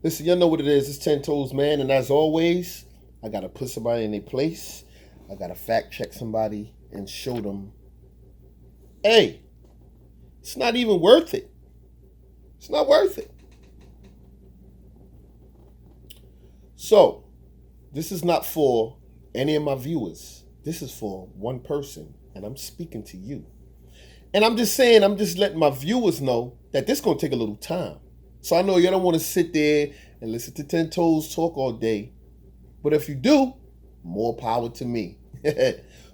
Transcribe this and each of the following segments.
Listen, y'all know what it is. It's 10 Toes, man. And as always, I got to put somebody in their place. I got to fact check somebody and show them, hey, it's not even worth it. It's not worth it. So, this is not for any of my viewers. This is for one person. And I'm speaking to you. And I'm just saying, I'm just letting my viewers know that this is going to take a little time. So I know you don't want to sit there and listen to 10 Toes talk all day. But if you do, more power to me.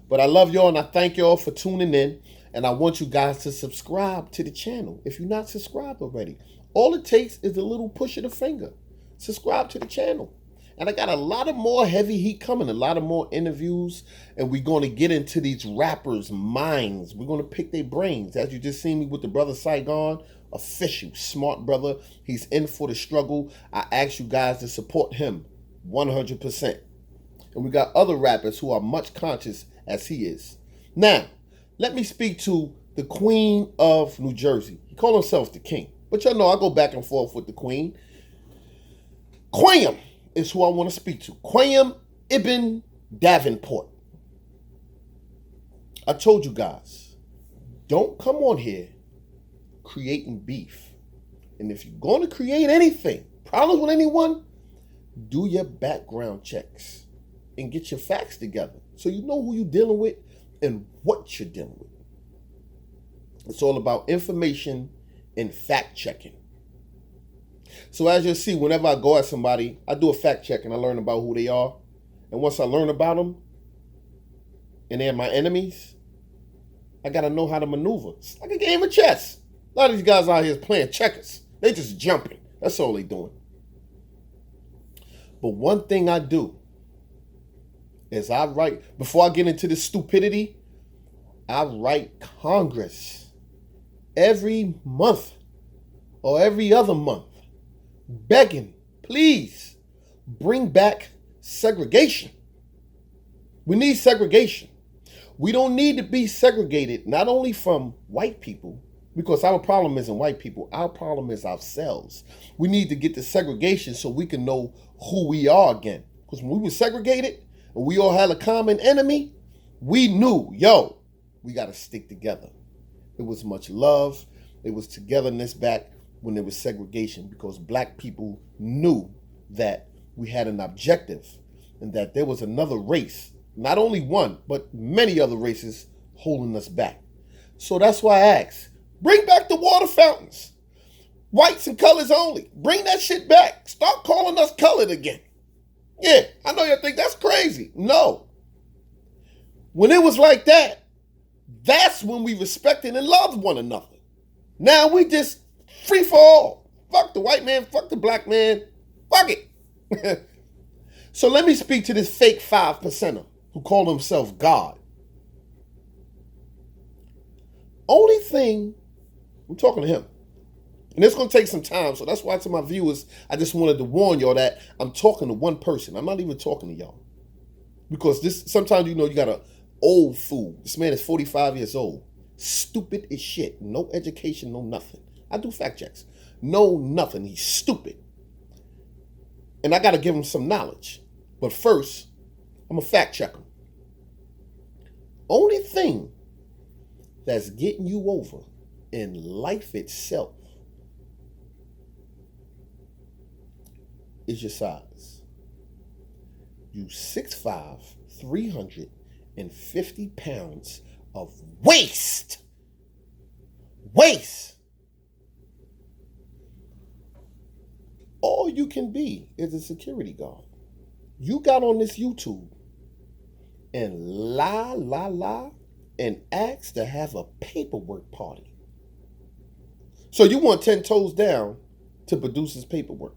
But I love y'all and I thank y'all for tuning in. And I want you guys to subscribe to the channel if you're not subscribed already. All it takes is a little push of the finger. Subscribe to the channel. And I got a lot of more heavy heat coming, a lot of more interviews. And we're going to get into these rappers' minds. We're going to pick their brains. As you just seen me with the brother Saigon. Official, smart brother. He's in for the struggle. I ask you guys to support him 100%. And we got other rappers who are much conscious as he is. Now, let me speak to the Queen of New Jersey. He called himself the King. But y'all know I go back and forth with the Queen. Quayam is who I want to speak to. Quayam Ibn Davenport. I told you guys, don't come on here creating beef. And if you're going to create anything, problems with anyone, do your background checks and get your facts together so you know who you're dealing with and what you're dealing with. It's all about information and fact checking. So as you'll see, whenever I go at somebody, I do a fact check and I learn about who they are. And once I learn about them and they're my enemies, I got to know how to maneuver. It's like a game of chess. A lot of these guys out here is playing checkers. They just jumping. That's all they doing. But one thing I do is I write, before I get into this stupidity, I write Congress every month or every other month, begging, please bring back segregation. We need segregation. We don't need to be segregated, not only from white people, because our problem isn't white people. Our problem is ourselves. We need to get the segregation so we can know who we are again. Because when we were segregated and we all had a common enemy, we knew, yo, we got to stick together. It was much love. It was togetherness back when there was segregation because black people knew that we had an objective and that there was another race, not only one, but many other races holding us back. So that's why I asked, bring back the water fountains. Whites and colors only. Bring that shit back. Start calling us colored again. Yeah, I know you think that's crazy. No. When it was like that, that's when we respected and loved one another. Now we just free for all. Fuck the white man, fuck the black man. Fuck it. So let me speak to this fake 5%er who called himself God. Only thing, I'm talking to him. And it's going to take some time. So that's why to my viewers, I just wanted to warn y'all that I'm talking to one person. I'm not even talking to y'all. Because this, sometimes you got an old fool. This man is 45 years old. Stupid as shit. No education, no nothing. I do fact checks. No nothing. He's stupid. And I got to give him some knowledge. But first, I'm a fact checker. Only thing that's getting you over in life itself is your size. You 6'5", 350 pounds of waste. Waste. All you can be is a security guard. You got on this YouTube and lie, and ask to have a paperwork party. So you want 10 Toes down to produce his paperwork.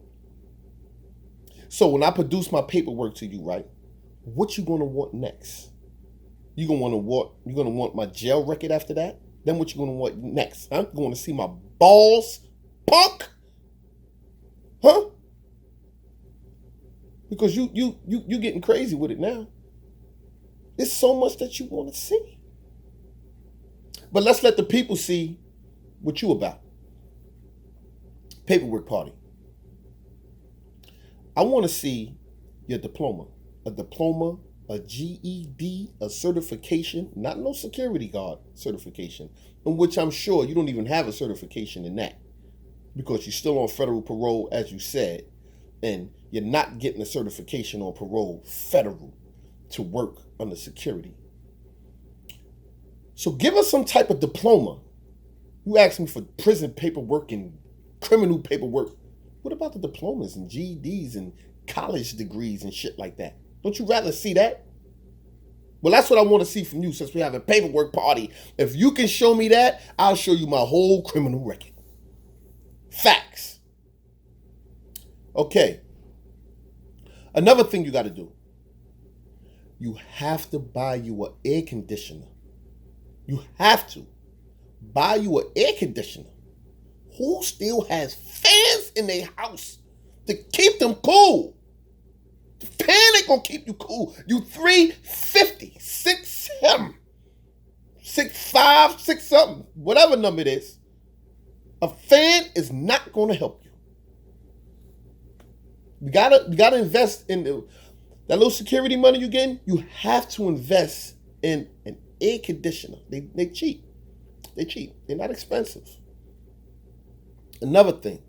So when I produce my paperwork to you, right, what you gonna want next? You gonna want my jail record after that? Then what you gonna want next? I'm going to see my balls, punk? Huh? Because you getting crazy with it now. There's so much that you want to see. But let's let the people see what you about. Paperwork party. I want to see your diploma. A diploma, a GED, a certification, not no security guard certification, in which I'm sure you don't even have a certification in that because you're still on federal parole, as you said, and you're not getting a certification on parole federal to work under security. So give us some type of diploma. You asked me for prison paperwork and criminal paperwork. What about the diplomas and GEDs and college degrees and shit like that? Don't you rather see that? Well, that's what I want to see from you since we have a paperwork party. If you can show me that, I'll show you my whole criminal record. Facts. Okay. Another thing you got to do. You have to buy you an air conditioner. You have to buy you an air conditioner. Who still has fans in their house to keep them cool? The fan ain't gonna keep you cool. You 350, 6'7", 6'5", 6 something, whatever number it is. A fan is not gonna help you. You gotta invest in that little security money you're getting. You have to invest in an air conditioner. They cheap. They're cheap. They're not expensive. Another thing.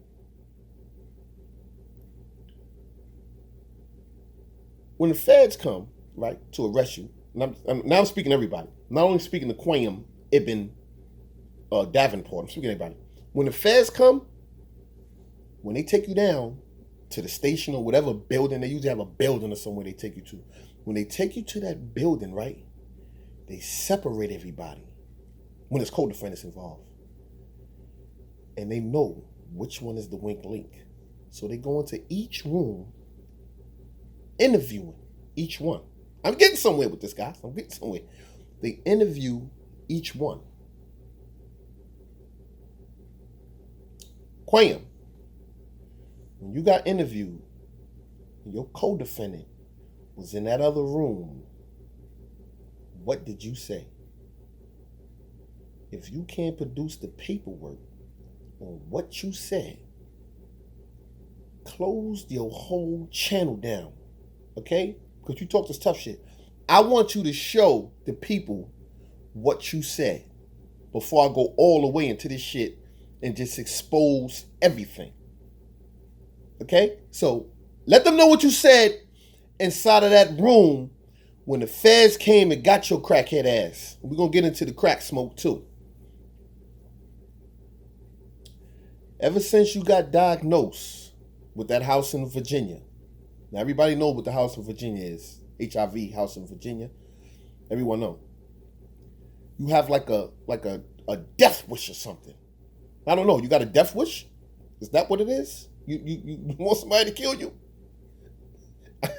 When the feds come, right, to arrest you, and I'm speaking to everybody. I'm not only speaking to Quayam, Ibn, Davenport. I'm speaking to everybody. When the feds come, when they take you down to the station or whatever building, they usually have a building or somewhere they take you to. When they take you to that building, right, they separate everybody when there's co-defendants involved. And they know which one is the weak link. So they go into each room, interviewing each one. I'm getting somewhere with this, guys. I'm getting somewhere. They interview each one. Quayam, when you got interviewed, your co-defendant was in that other room, what did you say? If you can't produce the paperwork on what you said, close your whole channel down, okay? Because you talk this tough shit. I want you to show the people what you said before I go all the way into this shit and just expose everything, okay? So let them know what you said inside of that room when the feds came and got your crackhead ass. We're going to get into the crack smoke too. Ever since you got diagnosed with that house in Virginia, now everybody knows what the house in Virginia is, HIV house in Virginia. Everyone know. You have like a death wish or something. I don't know. You got a death wish? Is that what it is? You want somebody to kill you?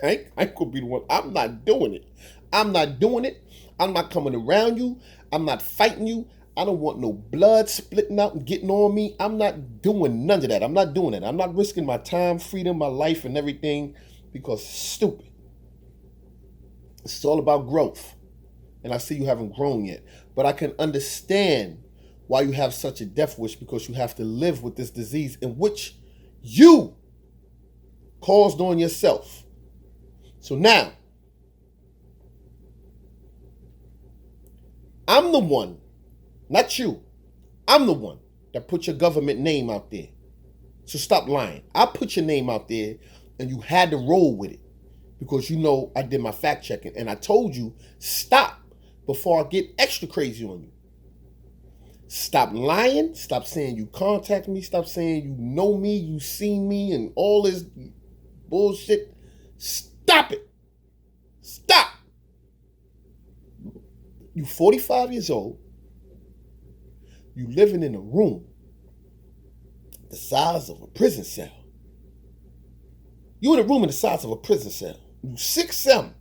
I could be the one. I'm not doing it. I'm not doing it. I'm not coming around you. I'm not fighting you. I don't want no blood splitting out and getting on me. I'm not doing none of that. I'm not doing it. I'm not risking my time, freedom, my life, and everything because it's stupid. It's all about growth. And I see you haven't grown yet. But I can understand why you have such a death wish because you have to live with this disease in which you caused on yourself. So now, I'm the one, not you, I'm the one that put your government name out there. So stop lying. I put your name out there and you had to roll with it because you know I did my fact checking and I told you stop before I get extra crazy on you. Stop lying. Stop saying you contact me. Stop saying you know me, you seen me and all this bullshit. Stop it. Stop. You 45 years old. You living in a room the size of a prison cell. You in a room in the size of a prison cell. You 6'7",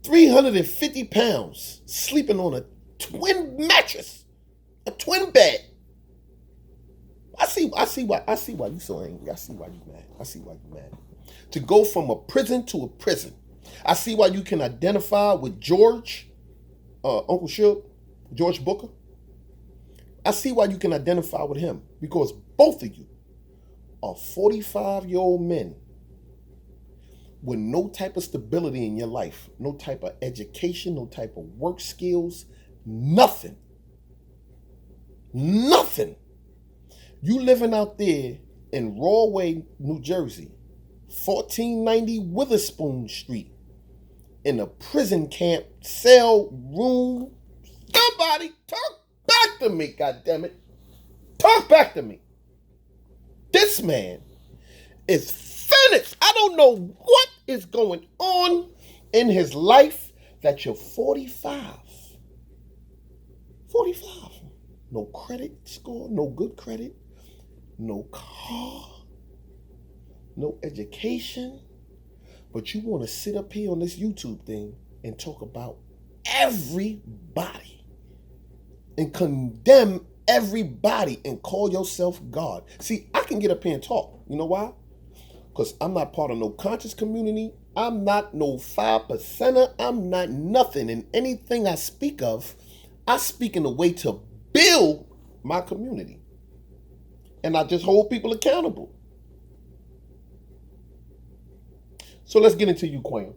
350 pounds, sleeping on a twin mattress, a twin bed. I see why you so angry. I see why you mad. I see why you mad. To go from a prison to a prison. I see why you can identify with George, Uncle Shug, George Booker. I see why you can identify with him because both of you are 45-year-old men with no type of stability in your life, no type of education, no type of work skills, nothing. Nothing. You living out there in Rawway, New Jersey, 1490 Witherspoon Street, in a prison camp, cell room. Somebody talk back to me, goddammit. Talk back to me. This man is finished. I don't know what is going on in his life that you're 45. 45. No credit score, no good credit, no car, no education. But you want to sit up here on this YouTube thing and talk about everybody and condemn everybody and call yourself God. See, I can get up here and talk. You know why? Because I'm not part of no conscious community. I'm not no 5%er. I'm not nothing. And anything I speak of, I speak in a way to build my community. And I just hold people accountable. So let's get into you, Quam.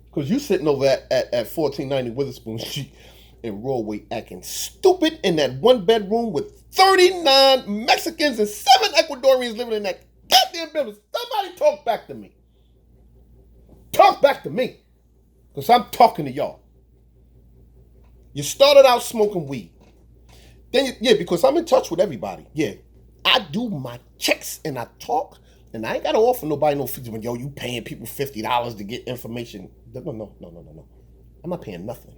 Because you sitting over at 1490 Witherspoon Street in Rawway acting stupid in that one bedroom with 39 Mexicans and 7 Ecuadorians living in that goddamn building. Somebody talk back to me. Talk back to me. Because I'm talking to y'all. You started out smoking weed. Then, because I'm in touch with everybody. Yeah, I do my checks and I talk. And I ain't got to offer nobody no fees when, yo, you paying people $50 to get information. No. I'm not paying nothing.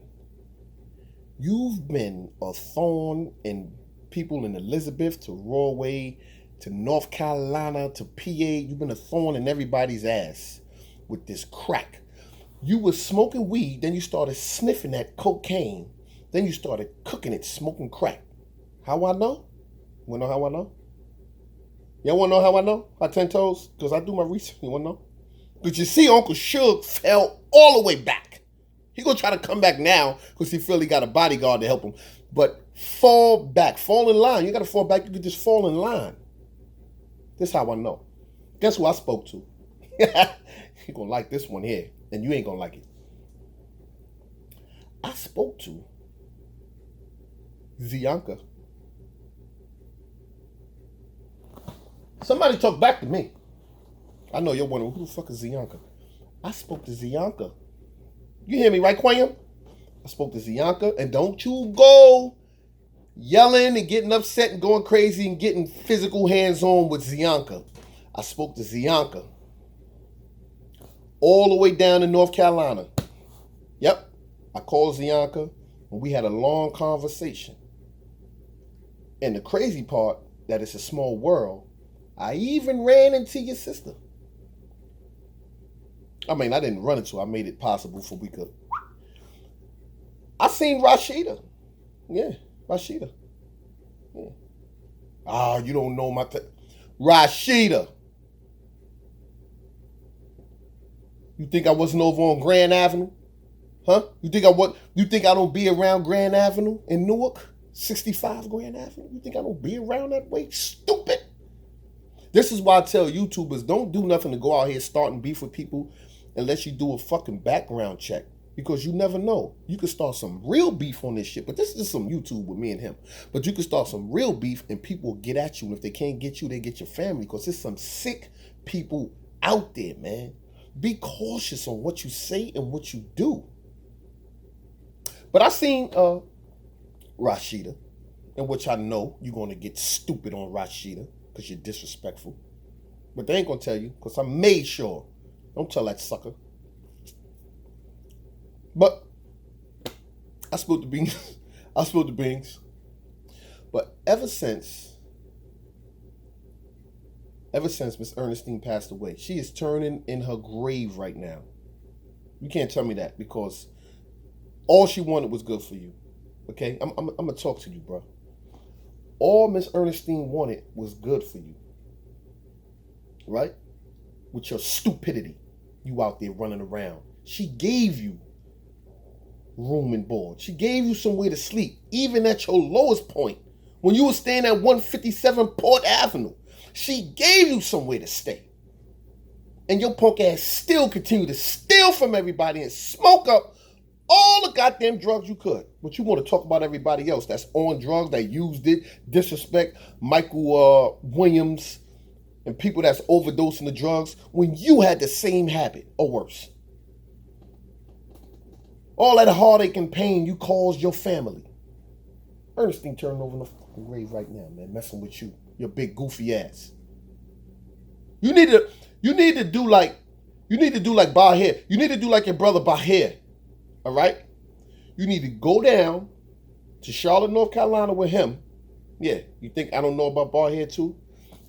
You've been a thorn in people in Elizabeth to Rawway to North Carolina to PA. You've been a thorn in everybody's ass with this crack. You was smoking weed, then you started sniffing that cocaine. Then you started cooking it, smoking crack. How I know? You wanna know how I know? Y'all wanna know how I know? How 10 toes? Because I do my research. You wanna know? Because you see, Uncle Suge fell all the way back. He gonna try to come back now because he feel he got a bodyguard to help him. But fall back. Fall in line. You gotta fall back. You can just fall in line. This is how I know. Guess who I spoke to? You gonna like this one here. And you ain't gonna like it. I spoke to Ziyanka. Somebody talk back to me. I know you're wondering, who the fuck is Ziyanka? I spoke to Ziyanka. You hear me, right, Quam? I spoke to Ziyanka, and don't you go yelling and getting upset and going crazy and getting physical hands-on with Ziyanka. I spoke to Ziyanka. All the way down in North Carolina. Yep. I called Ziyanka, and we had a long conversation. And the crazy part, that it's a small world, I even ran into your sister. I mean, I didn't run into her. I made it possible for we could. I seen Rashida. Yeah, Rashida. Yeah. Ah, you don't know my... Rashida. You think I wasn't over on Grand Avenue? Huh? You think I don't be around Grand Avenue in Newark? 65 Grand Avenue? You think I don't be around that way? Stupid. This is why I tell YouTubers, don't do nothing to go out here starting beef with people unless you do a fucking background check. Because you never know. You could start some real beef on this shit. But this is just some YouTube with me and him. But you could start some real beef and people will get at you. And if they can't get you, they get your family. Because there's some sick people out there, man. Be cautious on what you say and what you do. But I seen Rashida, in which I know you're going to get stupid on Rashida because you're disrespectful. But they ain't going to tell you because I made sure. Don't tell that sucker. But I spilled the beans. I spilled the beans. But ever since Miss Ernestine passed away, she is turning in her grave right now. You can't tell me that because all she wanted was good for you. Okay? I'm going to talk to you, bro. All Miss Ernestine wanted was good for you. Right? With your stupidity. You out there running around. She gave you room and board. She gave you somewhere to sleep, even at your lowest point. When you were staying at 157 Port Avenue, she gave you somewhere to stay. And your punk ass still continue to steal from everybody and smoke up all the goddamn drugs you could. But you want to talk about everybody else that's on drugs, that used it, disrespect Michael Williams, and people that's overdosing the drugs when you had the same habit or worse. All that heartache and pain you caused your family. Ernestine turning over in the fucking grave right now, man, messing with you, your big goofy ass. You need to do like Bahir. You need to do like your brother Bahir. All right? You need to go down to Charlotte, North Carolina with him. Yeah, you think I don't know about Bahir too?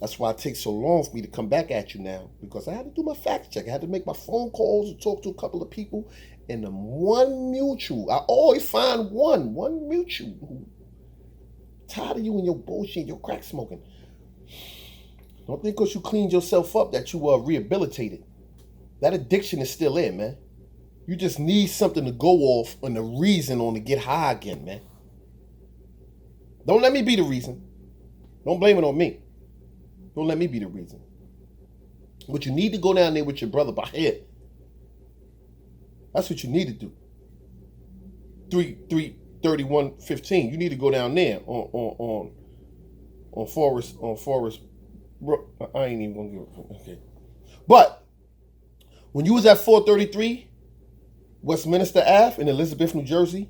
That's why it takes so long for me to come back at you now, because I had to do my fact check. I had to make my phone calls and talk to a couple of people, and the one mutual, I always find one mutual who tired of you and your bullshit, your crack smoking. Don't think because you cleaned yourself up that you are rehabilitated. That addiction is still in, man. You just need something to go off and a reason on to get high again, man. Don't let me be the reason. Don't blame it on me. Don't let me be the reason. But you need to go down there with your brother Bahir. That's what you need to do. 33115. You need to go down there on Forest Brook. I ain't even gonna give it. Okay. But when you was at 433 Westminster Ave in Elizabeth, New Jersey,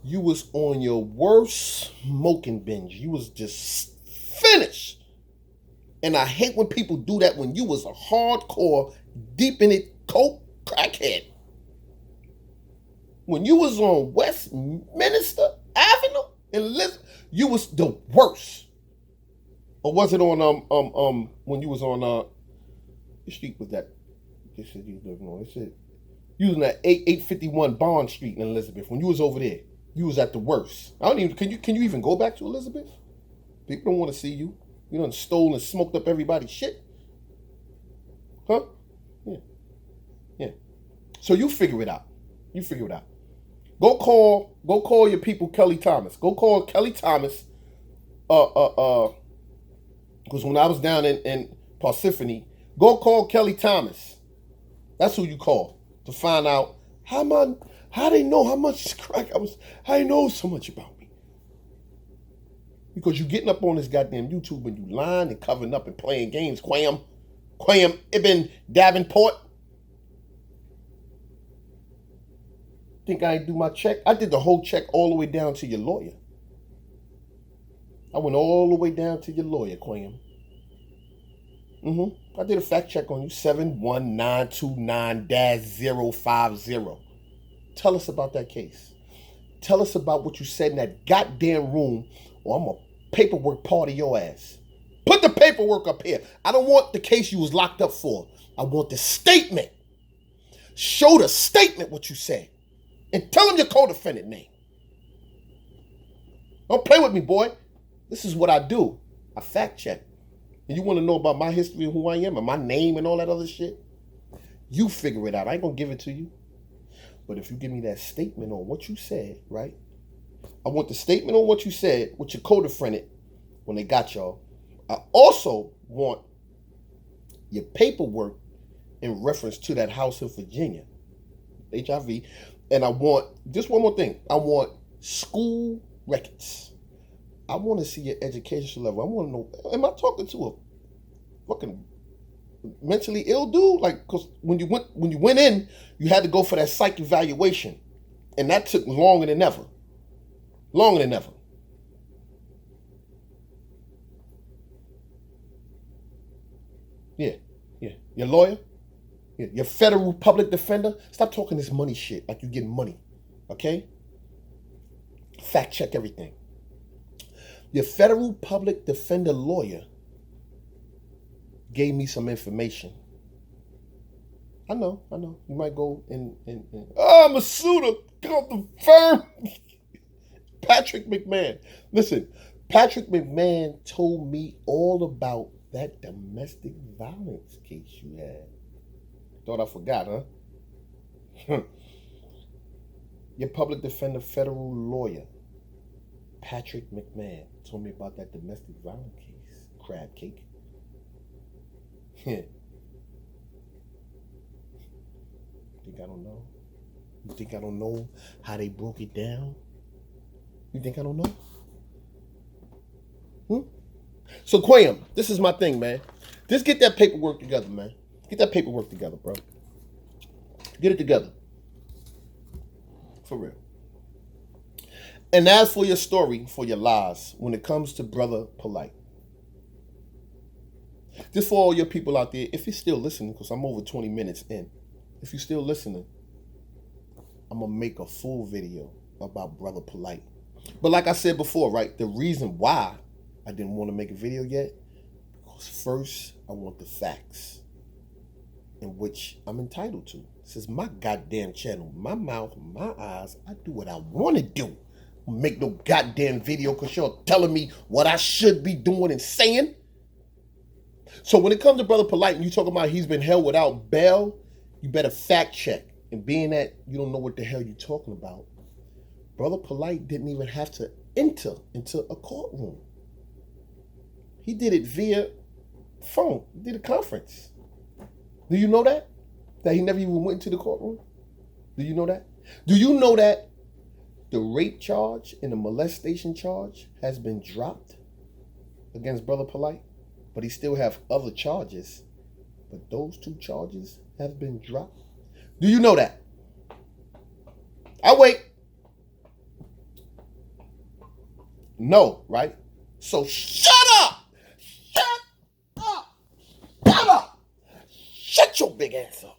you was on your worst smoking binge. You was just finished. And I hate when people do that when you was a hardcore, deep in it, coke crackhead. When you was on Westminster Avenue in Elizabeth, you was the worst. Or was it on when you was on what street was that? This shit you living on. This shit. You was on that 851 Bond Street in Elizabeth. When you was over there, you was at the worst. I don't even can you even go back to Elizabeth? People don't want to see you. You done stole and smoked up everybody's shit. Huh? Yeah. So you figure it out. Go call your people Kelly Thomas. Go call Kelly Thomas. Because when I was down in Parsippany, go call Kelly Thomas. That's who you call to find out how they know how much crack how they know so much about me. Because you getting up on this goddamn YouTube and you lying and covering up and playing games. Quam Ibn Davenport. Think I ain't do my check? I did the whole check all the way down to your lawyer. I went all the way down to your lawyer, Quam. I did a fact check on you, 71929-050. Tell us about that case. Tell us about what you said in that goddamn room, or I'm going to paperwork party your ass. Put the paperwork up here. I don't want the case you was locked up for. I want the statement. Show the statement what you said. And tell them your co-defendant name. Don't play with me, boy. This is what I do. I fact check. And you want to know about my history and who I am and my name and all that other shit? You figure it out. I ain't going to give it to you. But if you give me that statement on what you said, right? I want the statement on what you said with your co-defendant when they got y'all. I also want your paperwork in reference to that house in Virginia, HIV. And I want, just one more thing. I want school records. I want to see your education level. I want to know, am I talking to a fucking mentally ill dude? Like, because when you went in, you had to go for that psych evaluation. And that took longer than ever. Yeah. Your lawyer? Yeah. Your federal public defender? Stop talking this money shit like you getting money. Okay? Fact check everything. Your federal public defender lawyer gave me some information. I know. You might go and Masuda, confirm. Patrick McMahon. Listen, Patrick McMahon told me all about that domestic violence case you had. Thought I forgot, huh? Your public defender federal lawyer, Patrick McMahon, told me about that domestic violence case. Crab cake. Think I don't know? You think I don't know how they broke it down? You think I don't know? So Quam, this is my thing, man. Just get that paperwork together, man. Get that paperwork together, bro. Get it together. For real. And as for your story, for your lies, when it comes to Brother Polite, just for all your people out there, if you're still listening, because I'm over 20 minutes in, if you're still listening, I'm going to make a full video about Brother Polite. But like I said before, right, the reason why I didn't want to make a video yet, because first I want the facts, in which I'm entitled to. This is my goddamn channel, my mouth, my eyes. I do what I want to do. I don't make no goddamn video because you're telling me what I should be doing and saying. So when it comes to Brother Polite and you talking about he's been held without bail, you better fact check. And being that you don't know what the hell you're talking about, Brother Polite didn't even have to enter into a courtroom. He did it via phone. He did a conference. Do you know that? That he never even went into the courtroom? Do you know that? Do you know that the rape charge and the molestation charge has been dropped against Brother Polite? But he still have other charges. But those two charges have been dropped. Do you know that? I'll wait. No, right? So shut up! Shut up! Shut up! Shut your big ass up.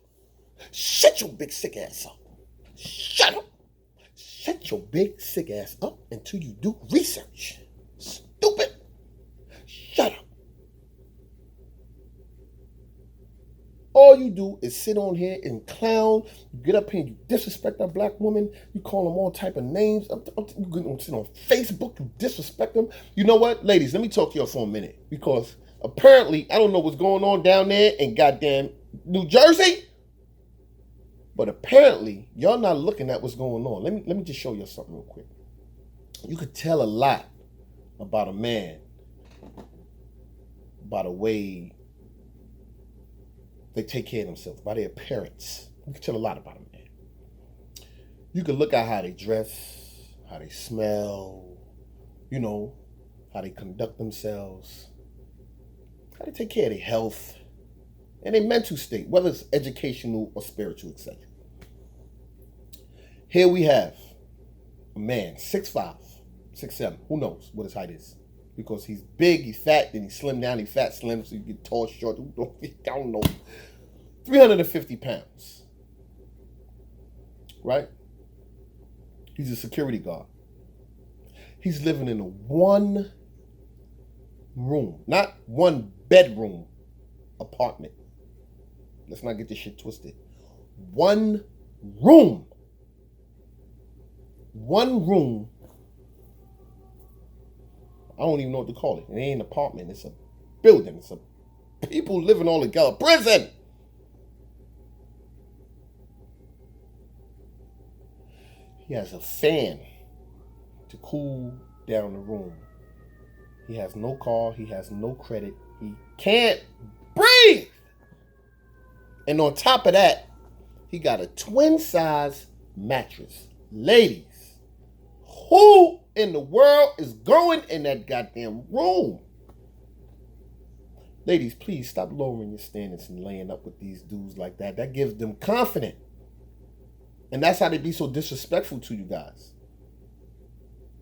Shut your big sick ass up. Shut up. Shut your big sick ass up until you do research. Stupid. Shut up. All you do is sit on here and clown. You get up here and you disrespect that black woman. You call them all type of names. You sit on Facebook, you disrespect them. You know what? Ladies, let me talk to y'all for a minute. Because apparently, I don't know what's going on down there in goddamn New Jersey. But apparently, y'all not looking at what's going on. Let me just show you something real quick. You could tell a lot about a man by the way they take care of themselves, by their appearance. You can tell a lot about a man. You can look at how they dress, how they smell, you know, how they conduct themselves, how they take care of their health, and their mental state, whether it's educational or spiritual, etc. Here we have a man, 6'5", 6'7", who knows what his height is. Because he's big, he's fat, then he's slim down, he's fat, slim, so you get tall, short, I don't know. 350 pounds. Right? He's a security guard. He's living in a one room, not one bedroom apartment. Let's not get this shit twisted. One room. One room. I don't even know what to call it. It ain't an apartment. It's a building. It's a people living all together. Prison. He has a fan to cool down the room. He has no car. He has no credit. He can't breathe. And on top of that, he got a twin size mattress. Ladies, who in the world is going in that goddamn room? Ladies, please stop lowering your standards and laying up with these dudes like that. That gives them confidence. And that's how they be so disrespectful to you guys.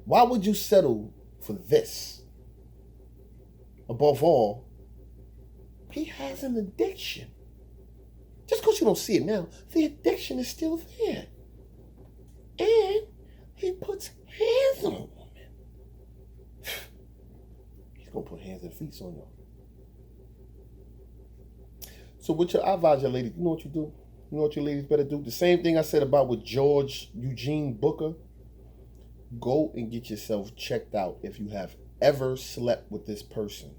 Why would you settle for this? Above all, he has an addiction. Just because you don't see it now, the addiction is still there. And he puts hands on women. He's going to put hands and feet on y'all. So I advise your ladies, you know what you do? You know what your ladies better do? The same thing I said about with George Eugene Booker. Go and get yourself checked out if you have ever slept with this person.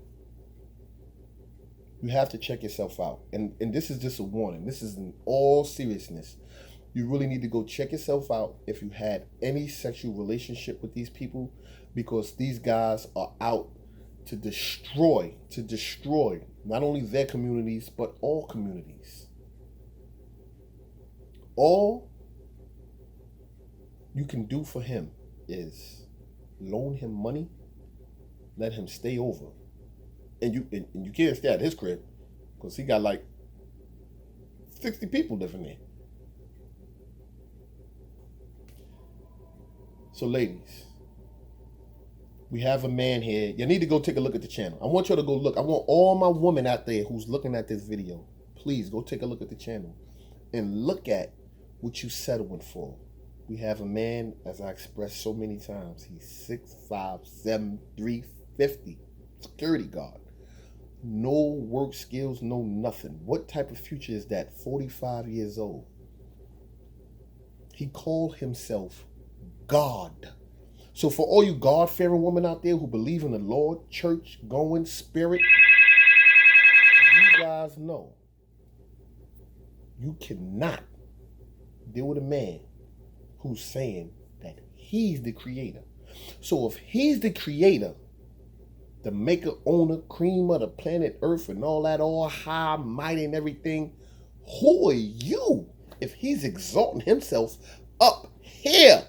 You have to check yourself out. And this is just a warning. This is in all seriousness. You really need to go check yourself out if you had any sexual relationship with these people, because these guys are out to destroy not only their communities, but all communities. All you can do for him is loan him money, let him stay over. And you can't stay at his crib because he got like 60 people living there. So ladies, we have a man here. You need to go take a look at the channel. I want you to go look. I want all my women out there who's looking at this video, please go take a look at the channel and look at what you settling for. We have a man, as I expressed so many times, he's 6'5", 7', 350, security guard. No work skills, no nothing. What type of future is that? 45 years old. He called himself God. So for all you God-fearing women out there who believe in the Lord, church-going spirit, you guys know you cannot deal with a man who's saying that he's the creator. So if he's the creator, the maker, owner, cream of the planet Earth and all that, all high, mighty and everything, who are you if he's exalting himself up here?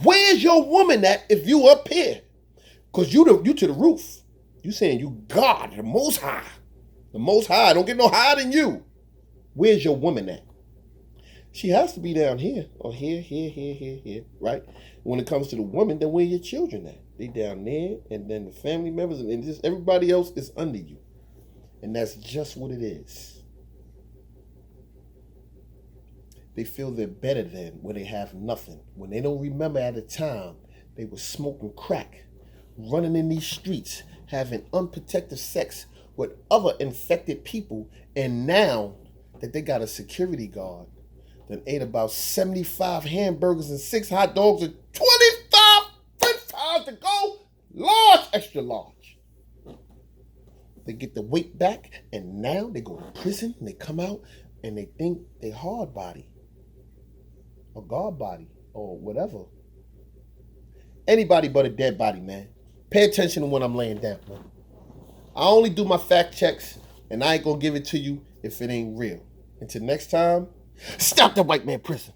Where's your woman at if you up here? Because you to the roof. You saying you God, the Most High. The Most High. Don't get no higher than you. Where's your woman at? She has to be down here. Or here, right? When it comes to the woman, then where your children at? They down there, and then the family members, and just everybody else is under you. And that's just what it is. They feel they're better than when they have nothing. When they don't remember at a time, they were smoking crack, running in these streets, having unprotected sex with other infected people. And now that they got a security guard that ate about 75 hamburgers and 6 hot dogs and 25 french fries to go, large, extra large. They get the weight back, and now they go to prison, and they come out, and they think they hard body. Or God body, or whatever. Anybody but a dead body, man. Pay attention to what I'm laying down, man. I only do my fact checks, and I ain't gonna give it to you if it ain't real. Until next time, stop the white man prison.